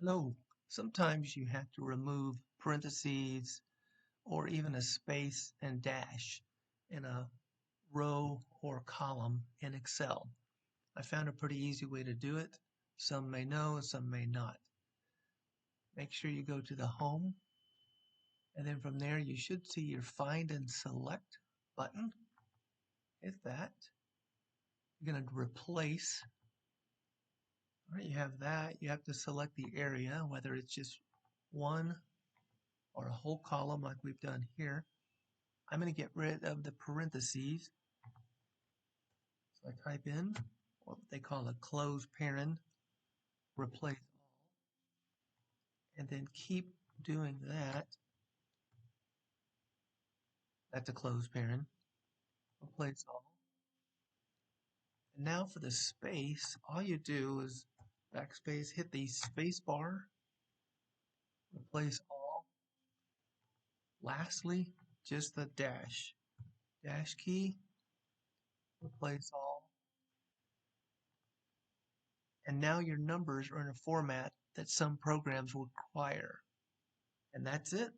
Hello. Sometimes you have to remove parentheses or even a space and dash in a row or column in Excel. I found a pretty easy way to do it. Some may know, some may not. Make sure you go to the Home, and then from there you should see your Find and Select button. Hit that. You're going to replace. All right, you have that. You have to select the area, whether it's just one or a whole column like we've done here. I'm going to get rid of the parentheses. So I type in what they call a closed paren, replace all, and then keep doing that. That's a closed paren, replace all. And now for the space, all you do is backspace, hit the space bar, replace all. Lastly, just the dash key, replace all. And now your numbers are in a format that some programs require. And that's it.